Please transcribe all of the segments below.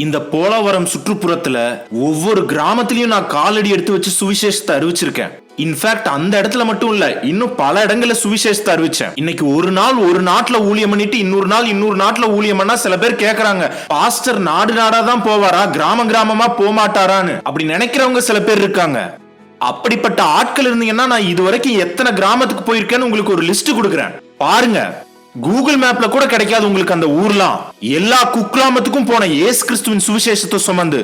இந்த போலவரம் சுற்றுப்புறத்துல ஒவ்வொரு கிராமத்திலயும் நான் காலடி எடுத்து வச்சு சுவிசேஷத்தை அறிவிச்சிருக்கேன். இன்ஃபேக்ட் அந்த இடத்துல மட்டும் இல்ல, இன்னும் பல இடங்கள்ல சுவிசேஷத்தை அறிவிச்சேன். இன்னைக்கு ஒரு நாள் ஒரு நாட்டுல ஊழியம் பண்ணிட்டு இன்னொரு நாட்டுல ஊழியம் பண்ணா சில பேர் கேக்குறாங்க, பாஸ்டர் நாடு நாடா தான் போவாரா, கிராம கிராமமா போக மாட்டாரான்னு அப்படி நினைக்கிறவங்க சில பேர் இருக்காங்க. அப்படிப்பட்ட ஆட்கள் இருந்தீங்கன்னா நான் இதுவரைக்கும் எத்தனை கிராமத்துக்கு போயிருக்கேன்னு உங்களுக்கு ஒரு லிஸ்ட் கொடுக்குறேன், பாருங்க. கூகுள் மேப்ல கூட கிடைக்காது உங்களுக்கு அந்த ஊர்லாம். எல்லா குக்கிராமத்துக்கும் போன இயேசு கிறிஸ்துவின் சுவிசேஷத்தை சுமந்து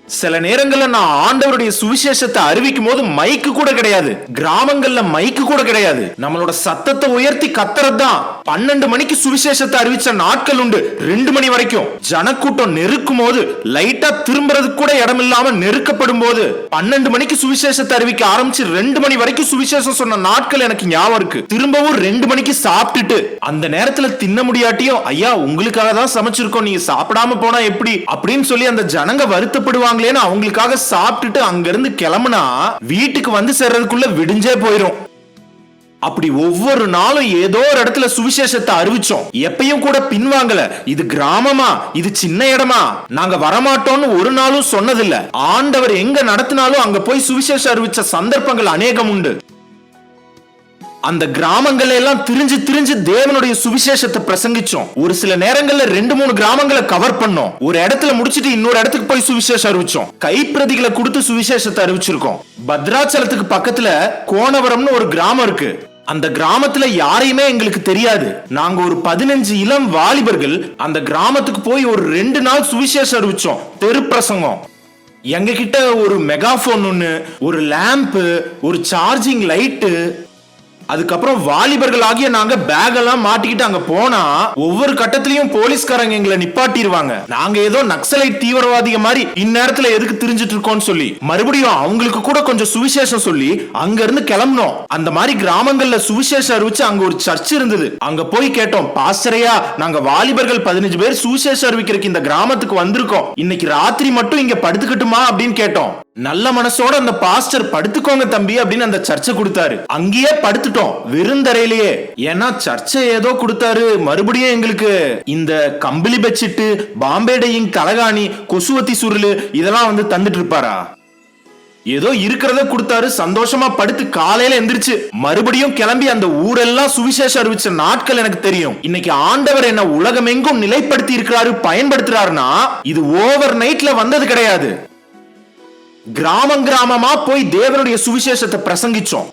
சில நேரங்கள்ல நான் ஆண்டவருடைய சுவிசேஷத்தை அறிவிக்கும் போது மைக்கு கூட கிடையாது, கிராமங்கள்ல மைக்கு கூட கிடையாது. நம்மளோட சத்தத்தை உயர்த்தி கத்துறதுதான். 12 மணிக்கு சுவிசேஷத்தை அறிவிச்ச நாட்கள் உண்டு, 2 மணி வரைக்கும். ஜனக்கூட்டம் நெருக்கும் போது லைட்டா திரும்புறதுக்கு கூட இடம் இல்லாம நெருக்கப்படும் போது 12 மணிக்கு சுவிசேஷத்தை அறிவிக்க ஆரம்பிச்சு 2 மணி வரைக்கும் சுவிசேஷம் சொன்ன நாட்கள் எனக்கு ஞாபகம் இருக்கு. திரும்பவும் 2 மணிக்கு சாப்பிட்டுட்டு அந்த நேரத்துல தின்ன முடியாட்டியும், ஐயா உங்களுக்காக தான் சமைச்சிருக்கோம், நீங்க சாப்பிடாம போனா எப்படி அப்படின்னு சொல்லி அந்த ஜனங்க வருத்தப்படுவாங்க. அவங்களுக்காக சாப்பிட்டுட்டு அங்க இருந்து கிளம்புனா வீட்டுக்கு வந்து சேர்றதுக்குள்ள விடிஞ்சே போயிரும். அப்படி ஒவ்வொரு நாளும் ஏதோ ஒரு இடத்துல சுவிசேஷத்தை அறிவிச்சோம். எப்பயும் கூட பின்வாங்கல. இது கிராமமா, இது சின்ன இடமா, நாங்க வரமாட்டோம்னு ஒரு நாளும் சொன்னதில்ல. ஆண்டவர் எங்க நடத்தினாலும் அங்க போய் சுவிசேஷம் அறிவிச்ச சந்தர்ப்பங்கள் அநேகம் உண்டு. அந்த கிராமங்கள் எல்லாம் திரிஞ்சு தேவனுடைய சுவிசேஷத்தை பிரசங்கிச்சோம். ஒரு சில நேரங்கள்ல 2-3 கிராமங்களை கவர் பண்ணோம். ஒரு இடத்துல முடிச்சிட்டு இன்னொரு இடத்துக்கு போய் சுவிசேஷம் அறிவிச்சோம். கைப்பிரதிகளை கொடுத்து சுவிசேஷத்தை அறிவிச்சிருக்கோம். பத்ராச்சலத்துக்கு பக்கத்துல கோணவரம்னு ஒரு கிராமம் இருக்கு. அந்த கிராமத்துல யாரையுமே எங்களுக்கு தெரியாது. நாங்க ஒரு 15 இளம் வாலிபர்கள் அந்த கிராமத்துக்கு போய் ஒரு 2 நாள் சுவிசேஷம் அறிவிச்சோம். தெரு பிரசங்கம். எங்க கிட்ட ஒரு மெகாபோன் ஒண்ணு, ஒரு லேம்ப், ஒரு சார்ஜிங் லைட்டு, அதுக்கப்புறம் வாலிபர்கள் ஆகிய நாங்க பேக் எல்லாம் மாட்டிக்கிட்டு அங்க போனா ஒவ்வொரு கட்டத்திலையும் போலீஸ்காரங்க எங்களை நிப்பாட்டிடுவாங்க. நாங்க ஏதோ நக்சலைட் தீவிரவாதிக மாதிரி இந்நேரத்துல எதுக்கு திரிஞ்சிட்டு இருக்கோம்னு சொல்லி மறுபடியும் அவங்களுக்கு கூட கொஞ்சம் சுவிசேஷம் சொல்லி அங்க இருந்து கிளம்பணும். அந்த மாதிரி கிராமங்கள்ல சுவிசேஷம் அறிவிச்சு அங்க ஒரு சர்ச் இருந்தது. அங்க போய் கேட்டோம், பாஸ்டரையா நாங்க வாலிபர்கள் 15 பேர் சுவிசேஷம் அறிவிக்கிறதுக்கு இந்த கிராமத்துக்கு வந்திருக்கோம், இன்னைக்கு ராத்திரி மட்டும் இங்க படுத்துக்கட்டுமா அப்படின்னு கேட்டோம். நல்ல மனசோட அந்த பாஸ்டர் படுத்துக்கோங்க தம்பி அப்படின்னு அந்த சர்ச்சை கொடுத்தாரு. அங்கேயே படுத்துட்டோம் விருந்தரையிலேயே. ஏன்னா சர்ச்சை ஏதோ கொடுத்தாரு. மறுபடியும் எங்களுக்கு இந்த கம்பிளி பெட்ஷீட், பாம்பே டையிங் தலகாணி, கொசுவத்தி சுருளு இதெல்லாம் வந்து தந்துட்டு இருப்பாரா? ஏதோ இருக்கிறத கொடுத்தாரு. சந்தோஷமா படுத்து காலையில எந்திரிச்சு மறுபடியும் கிளம்பி அந்த ஊரெல்லாம் சுவிசேஷம் அறிவிச்ச நாட்கள் எனக்கு தெரியும். இன்னைக்கு ஆண்டவர் என்ன உலகமெங்கும் நிலைப்படுத்தி இருக்கிறாரு, பயன்படுத்துறாருன்னா இது ஓவர் நைட்ல வந்தது கிடையாது. கிராமமா போய் தேவனுடைய சுவிசேஷத்தை பிரசங்கிச்சோம்.